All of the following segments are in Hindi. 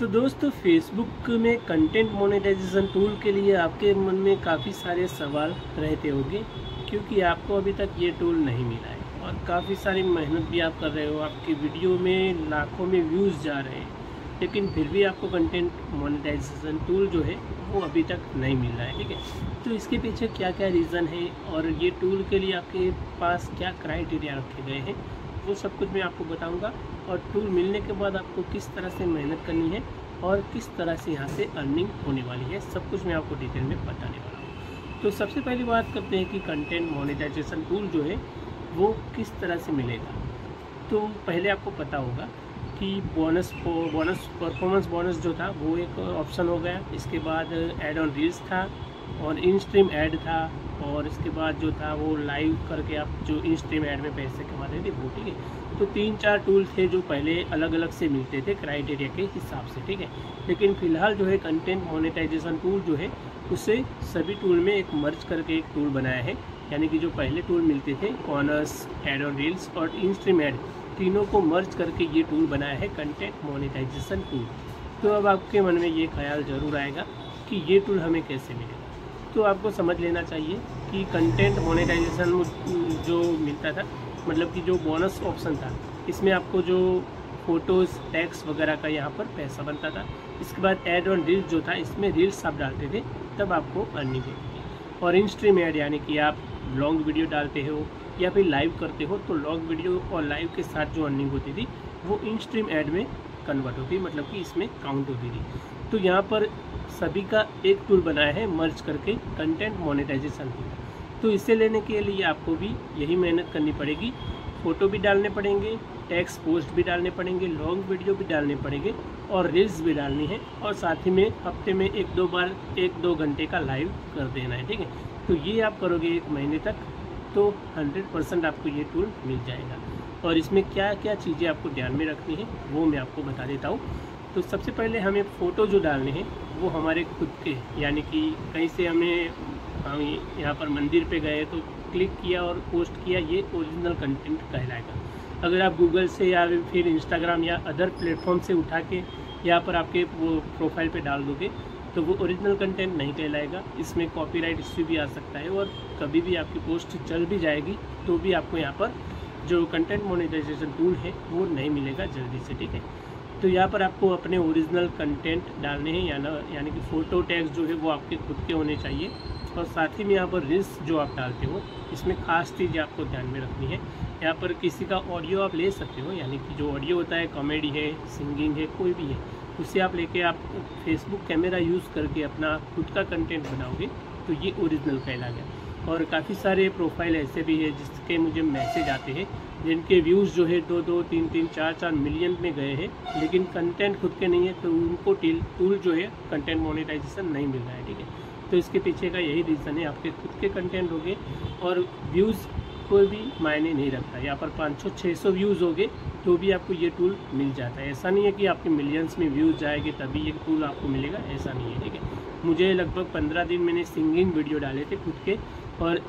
तो दोस्तों फेसबुक में कंटेंट मोनेटाइजेशन टूल के लिए आपके मन में काफ़ी सारे सवाल रहते होंगे, क्योंकि आपको अभी तक ये टूल नहीं मिला है और काफ़ी सारी मेहनत भी आप कर रहे हो। आपकी वीडियो में लाखों में व्यूज़ जा रहे हैं, लेकिन फिर भी आपको कंटेंट मोनेटाइजेशन टूल जो है वो अभी तक नहीं मिल रहा है। ठीक है, तो इसके पीछे क्या क्या रीज़न है और ये टूल के लिए आपके पास क्या क्राइटेरिया रखे गए हैं, वो सब कुछ मैं आपको बताऊंगा। और टूल मिलने के बाद आपको किस तरह से मेहनत करनी है और किस तरह से यहाँ से अर्निंग होने वाली है, सब कुछ मैं आपको डिटेल में बताने वाला हूँ। तो सबसे पहली बात करते हैं कि कंटेंट मोनेटाइजेशन टूल जो है वो किस तरह से मिलेगा। तो पहले आपको पता होगा कि बोनस परफॉर्मेंस बोनस जो था वो एक ऑप्शन हो गया। इसके बाद ऐड ऑन रील्स था और इन स्ट्रीम ऐड था, और इसके बाद जो था वो लाइव करके आप जो इन स्ट्रीम ऐड में पैसे कमाते थे वो। ठीक है, तो 3-4 टूल थे जो पहले अलग अलग से मिलते थे क्राइटेरिया के हिसाब से। ठीक है, लेकिन फ़िलहाल जो है कंटेंट मोनेटाइजेशन टूल जो है उसे सभी टूल में एक मर्ज करके एक टूल बनाया है। यानी कि जो पहले टूल मिलते थे बोनस, ऐड ऑन रील्स और इन स्ट्रीम ऐड, तीनों को मर्ज करके ये टूल बनाया है कंटेंट मोनेटाइजेशन टूल। तो अब आपके मन में ये ख्याल ज़रूर आएगा कि ये टूल हमें कैसे मिलेगा। तो आपको समझ लेना चाहिए कि कंटेंट मोनेटाइजेशन जो मिलता था, मतलब कि जो बोनस ऑप्शन था, इसमें आपको जो फ़ोटोज़, टैक्स वगैरह का यहाँ पर पैसा बनता था। इसके बाद ऐड ऑन रील्स जो था, इसमें रील्स आप डालते थे तब आपको अर्निंग होती थी। और इन स्ट्रीम ऐड यानी कि आप लॉन्ग वीडियो डालते हो या फिर लाइव करते हो, तो लॉन्ग वीडियो और लाइव के साथ जो अर्निंग होती थी वो इन स्ट्रीम ऐड में कन्वर्ट होती, मतलब कि इसमें काउंट होती थी। तो यहाँ पर सभी का एक टूल बनाया है मर्ज करके कंटेंट मोनेटाइजेशन टूल। तो इसे लेने के लिए आपको भी यही मेहनत करनी पड़ेगी। फ़ोटो भी डालने पड़ेंगे, टेक्स्ट पोस्ट भी डालने पड़ेंगे, लॉन्ग वीडियो भी डालने पड़ेंगे और रील्स भी डालनी है, और साथ ही में हफ्ते में 1-2 बार 1-2 घंटे का लाइव कर देना है। ठीक है, तो ये आप करोगे 1 महीने तक, तो 100% आपको ये टूल मिल जाएगा। और इसमें क्या क्या चीज़ें आपको ध्यान में रखनी है वो मैं आपको बता देता हूँ। तो सबसे पहले हमें फ़ोटो जो डालने हैं वो हमारे खुद के, यानी कि कहीं से हम यहाँ पर मंदिर पे गए तो क्लिक किया और पोस्ट किया, ये ओरिजिनल कंटेंट कहलाएगा। अगर आप गूगल से या फिर इंस्टाग्राम या अदर प्लेटफॉर्म से उठा के यहाँ पर आपके वो प्रोफाइल पे डाल दोगे तो वो ओरिजिनल कंटेंट नहीं कहलाएगा। इसमें कॉपीराइट इश्यू भी आ सकता है और कभी भी आपकी पोस्ट चल भी जाएगी तो भी आपको यहाँ पर जो कंटेंट मोनेटाइजेशन टूल है वो नहीं मिलेगा जल्दी से। ठीक है, तो यहाँ पर आपको अपने ओरिजिनल कंटेंट डालने हैं, यानी कि फ़ोटो टैग्स जो है वो आपके खुद के होने चाहिए। और साथ ही में यहाँ पर रील्स जो आप डालते हो, इसमें ख़ास चीज़ आपको ध्यान में रखनी है। यहाँ पर किसी का ऑडियो आप ले सकते हो, यानी कि जो ऑडियो होता है, कॉमेडी है, सिंगिंग है, कोई भी है, उसे आप लेके आप फेसबुक कैमरा यूज़ करके अपना खुद का कंटेंट बनाओगे तो ये ओरिजिनल कहला गया। और काफ़ी सारे प्रोफाइल ऐसे भी है जिसके मुझे मैसेज आते हैं जिनके व्यूज़ जो है 2-2, 3-3, 4-4 मिलियन में गए हैं, लेकिन कंटेंट खुद के नहीं है, तो उनको टूल जो है कंटेंट मोनेटाइजेशन नहीं मिल रहा है। ठीक है, तो इसके पीछे का यही रीज़न है, आपके खुद के कंटेंट होंगे और व्यूज़ कोई भी मायने नहीं रखता। यहाँ पर 500-600 व्यूज़ होंगे तो भी आपको ये टूल मिल जाता है। ऐसा नहीं है कि आपके मिलियंस में व्यूज़ जाएंगे तभी ये टूल आपको मिलेगा, ऐसा नहीं है। ठीक है, मुझे लगभग 15 दिन मैंने सिंगिंग वीडियो डाले थे खुद के, और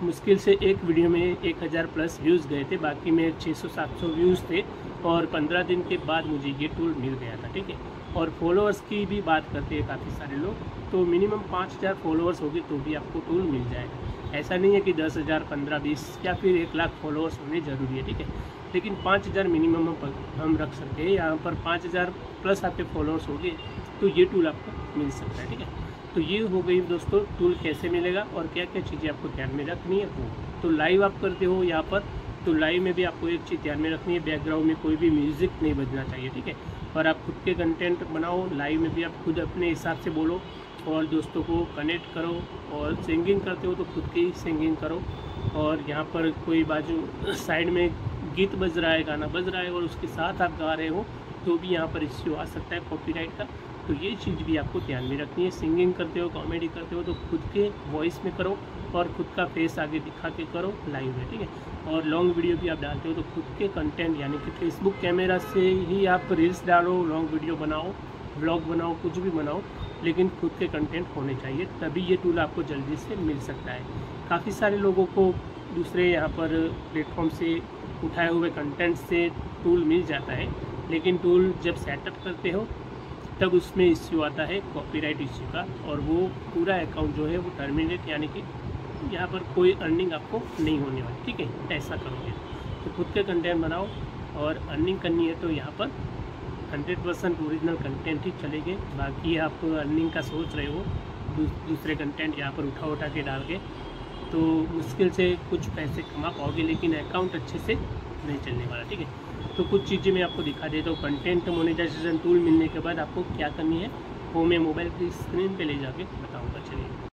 मुश्किल से एक वीडियो में 1000 प्लस व्यूज़ गए थे, बाकी में 600-700 व्यूज़ थे, और 15 दिन के बाद मुझे ये टूल मिल गया था। ठीक है, और फॉलोअर्स की भी बात करते हैं काफ़ी सारे लोग, तो मिनिमम 5000 फॉलोअर्स होगी तो भी आपको टूल मिल जाएगा। ऐसा नहीं है कि 10,000, 15, 20 या फिर 1 लाख फॉलोअर्स होने ज़रूरी है। ठीक है, लेकिन 5000 मिनिमम हम रख सकते हैं। यहाँ पर 5000 प्लस आपके फॉलोअर्स होंगे तो ये टूल आपको मिल सकता है। ठीक है, तो ये हो गई दोस्तों टूल कैसे मिलेगा और क्या क्या चीज़ें आपको ध्यान में रखनी है वो। तो लाइव आप करते हो यहाँ पर, तो लाइव में भी आपको एक चीज़ ध्यान में रखनी है, बैकग्राउंड में कोई भी म्यूज़िक नहीं बजना चाहिए। ठीक है, और आप खुद के कंटेंट बनाओ, लाइव में भी आप खुद अपने हिसाब से बोलो और दोस्तों को कनेक्ट करो। और सिंगिंग करते हो तो खुद की ही सिंगिंग करो। और यहाँ पर कोई बाजू साइड में गीत बज रहा है, गाना बज रहा है और उसके साथ आप गा रहे हो तो भी यहाँ पर इश्यू आ सकता है कॉपीराइट का, तो ये चीज़ भी आपको ध्यान में रखनी है। सिंगिंग करते हो, कॉमेडी करते हो तो खुद के वॉइस में करो और खुद का फेस आगे दिखा के करो लाइव में। ठीक है, और लॉन्ग वीडियो भी आप डालते हो तो खुद के कंटेंट, यानी कि फेसबुक कैमरा से ही आप रील्स डालो, लॉन्ग वीडियो बनाओ, व्लॉग बनाओ, कुछ भी बनाओ, लेकिन खुद के कंटेंट होने चाहिए, तभी ये टूल आपको जल्दी से मिल सकता है। काफ़ी सारे लोगों को दूसरे यहाँ पर प्लेटफॉर्म से उठाए हुए कंटेंट से टूल मिल जाता है, लेकिन टूल जब सेटअप करते हो तब उसमें इश्यू आता है कॉपीराइट इश्यू का, और वो पूरा अकाउंट जो है वो टर्मिनेट, यानी कि यहाँ पर कोई अर्निंग आपको नहीं होने वाली। ठीक है, ऐसा करोगे तो खुद के कंटेंट बनाओ और अर्निंग करनी है तो यहाँ पर 100% ओरिजिनल कंटेंट ही चलेंगे। बाकी आप अर्निंग का सोच रहे हो दूसरे कंटेंट यहाँ पर उठा के डाल के, तो मुश्किल से कुछ पैसे कमा पाओगे, लेकिन अकाउंट अच्छे से नहीं चलने वाला। ठीक है, तो कुछ चीज़ें मैं आपको दिखा देता हूँ। कंटेंट मोनेटाइजेशन टूल मिलने के बाद आपको क्या करनी है वो मैं मोबाइल की स्क्रीन पे ले जाके बताऊँगा। चलिए,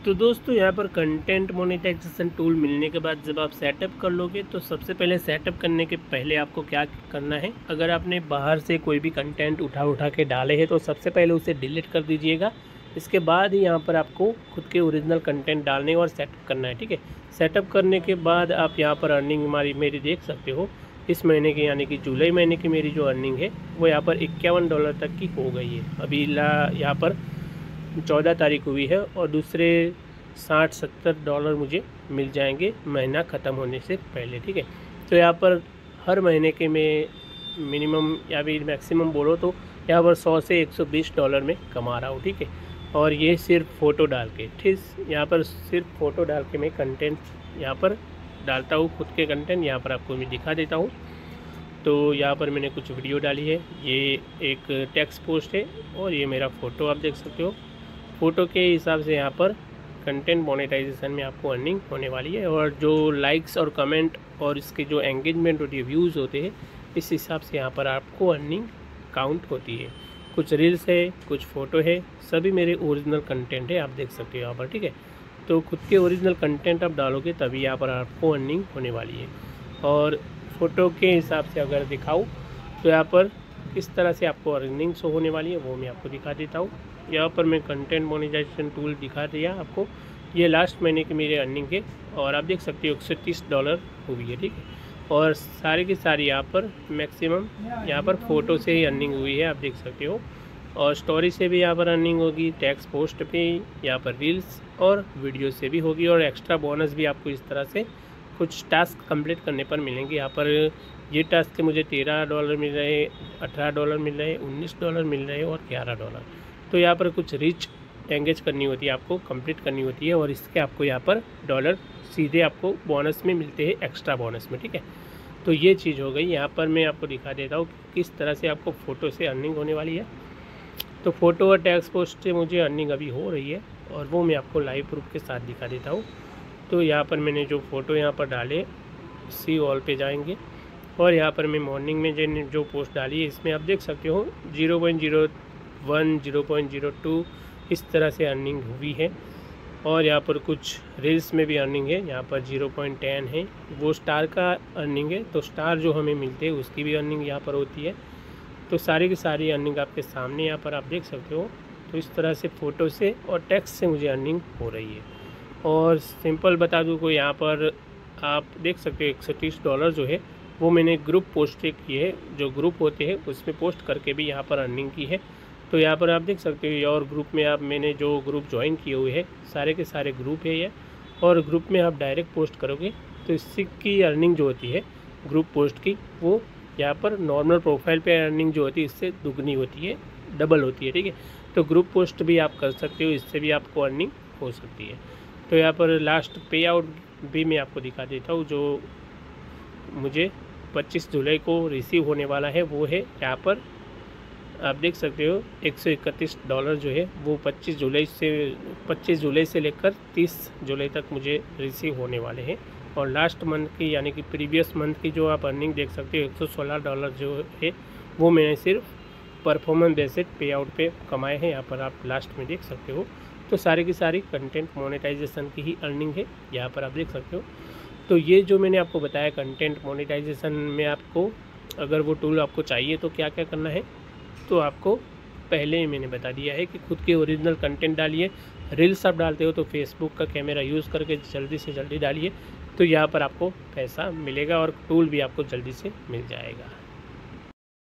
तो दोस्तों यहाँ पर कंटेंट मोनेटाइजेशन टूल मिलने के बाद जब आप सेटअप कर लोगे तो सबसे पहले सेटअप करने के पहले आपको क्या करना है, अगर आपने बाहर से कोई भी कंटेंट उठा के डाले हैं तो सबसे पहले उसे डिलीट कर दीजिएगा। इसके बाद ही यहाँ पर आपको खुद के ओरिजिनल कंटेंट डालने और सेटअप करना है। ठीक है, सेटअप करने के बाद आप यहाँ पर अर्निंग मेरी देख सकते हो इस महीने की, यानी कि जुलाई महीने की मेरी जो अर्निंग है वो यहाँ पर $51 तक की हो गई है। अभी यहाँ पर 14 तारीख हुई है और दूसरे $60-70 मुझे मिल जाएंगे महीना ख़त्म होने से पहले। ठीक है, तो यहाँ पर हर महीने के मैं मिनिमम या भी मैक्सिमम बोलो तो यहाँ पर $100 से $120 में कमा रहा हूँ। ठीक है, और ये सिर्फ फ़ोटो डाल के, ठीक, यहाँ पर सिर्फ फ़ोटो डाल के मैं कंटेंट यहाँ पर डालता हूँ, खुद के कंटेंट यहाँ पर आपको मैं दिखा देता हूँ। तो यहाँ पर मैंने कुछ वीडियो डाली है, ये एक टेक्स्ट पोस्ट है और ये मेरा फ़ोटो आप देख सकते हो। फ़ोटो के हिसाब से यहाँ पर कंटेंट मोनेटाइजेशन में आपको अर्निंग होने वाली है, और जो लाइक्स और कमेंट और इसके जो एंगेजमेंट और रिव्यूज़ होते हैं इस हिसाब से यहाँ पर आपको अर्निंग काउंट होती है। कुछ रील्स है, कुछ फ़ोटो है, सभी मेरे ओरिजिनल कंटेंट है, आप देख सकते हो यहाँ पर। ठीक है, तो खुद के ओरिजिनल कंटेंट आप डालोगे तभी यहाँ पर आपको अर्निंग होने वाली है। और फ़ोटो के हिसाब से अगर दिखाऊँ तो यहाँ पर किस तरह से आपको अर्निंग शो होने वाली है वो मैं आपको दिखा देता हूँ। यहाँ पर मैं कंटेंट मोनेटाइजेशन टूल दिखा दिया आपको, ये लास्ट महीने की मेरी अर्निंग है और आप देख सकते हो $130 हुई है। ठीक है, और सारी की सारी यहाँ पर मैक्सिमम यहाँ पर फ़ोटो से ही अर्निंग हुई है, आप देख सकते हो। और स्टोरी से भी यहाँ पर अर्निंग होगी, टेक्स्ट पोस्ट पे, यहाँ पर रील्स और वीडियो से भी होगी, और एक्स्ट्रा बोनस भी आपको इस तरह से कुछ टास्क कंप्लीट करने पर मिलेंगे। यहाँ पर ये टास्क के मुझे $13 मिल रहे, $18 मिल रहे, $19 मिल रहे और $11। तो यहाँ पर कुछ रीच एंगेज करनी होती है, आपको कंप्लीट करनी होती है, और इसके आपको यहाँ पर डॉलर सीधे आपको बोनस में मिलते हैं, एक्स्ट्रा बोनस में। ठीक है, तो ये चीज़ हो गई। यहाँ पर मैं आपको दिखा देता हूँ किस तरह से आपको फ़ोटो से अर्निंग होने वाली है। तो फ़ोटो और टेक्स्ट पोस्ट से मुझे अर्निंग अभी हो रही है और वो मैं आपको लाइव प्रूफ के साथ दिखा देता हूँ। तो यहाँ पर मैंने जो फ़ोटो यहाँ पर डाले, सी ऑल पे जाएंगे और यहाँ पर मैं मॉर्निंग में जो पोस्ट डाली है इसमें आप देख सकते हो 0.01, 0.02 इस तरह से अर्निंग हुई है। और यहाँ पर कुछ रील्स में भी अर्निंग है, यहाँ पर 0.10 है, वो स्टार का अर्निंग है, तो स्टार जो हमें मिलते हैं उसकी भी अर्निंग यहाँ पर होती है। तो सारी की सारी अर्निंग आपके सामने यहाँ पर आप देख सकते हो। तो इस तरह से फ़ोटो से और टेक्स्ट से मुझे अर्निंग हो रही है। और सिंपल बता दूँ को यहाँ पर आप देख सकते हो $130 जो है वो मैंने ग्रुप पोस्ट किए है, जो ग्रुप होते हैं उसमें पोस्ट करके भी यहाँ पर अर्निंग की है। तो यहाँ पर आप देख सकते हो, और ग्रुप में आप मैंने जो ग्रुप ज्वाइन किए हुए हैं सारे के सारे ग्रुप है ये, और ग्रुप में आप डायरेक्ट पोस्ट करोगे तो इससे की अर्निंग जो होती है ग्रुप पोस्ट की वो यहाँ पर नॉर्मल प्रोफाइल पे अर्निंग जो होती है इससे दुगनी होती है, डबल होती है। ठीक है, तो ग्रुप पोस्ट भी आप कर सकते हो, इससे भी आपको अर्निंग हो सकती है। तो यहाँ पर लास्ट पे आउट भी मैं आपको दिखा देता हूँ, जो मुझे 25 जुलाई को रिसीव होने वाला है। वो है यहाँ पर आप देख सकते हो $131 जो है वो 25 जुलाई से लेकर 30 जुलाई तक मुझे रिसीव होने वाले हैं। और लास्ट मंथ की यानी कि प्रीवियस मंथ की जो आप अर्निंग देख सकते हो $116 जो है वो मैंने सिर्फ परफॉर्मेंस बेस्ड पे आउट पे कमाए हैं, यहाँ पर आप लास्ट में देख सकते हो। तो सारी की सारी कंटेंट मोनेटाइजेशन की ही अर्निंग है, यहाँ पर आप देख सकते हो। तो ये जो मैंने आपको बताया कंटेंट मोनेटाइजेशन में, आपको अगर वो टूल आपको चाहिए तो क्या क्या करना है, तो आपको पहले ही मैंने बता दिया है कि खुद के ओरिजिनल कंटेंट डालिए। रील्स आप डालते हो तो फेसबुक का कैमरा यूज़ करके जल्दी से जल्दी डालिए, तो यहाँ पर आपको पैसा मिलेगा और टूल भी आपको जल्दी से मिल जाएगा।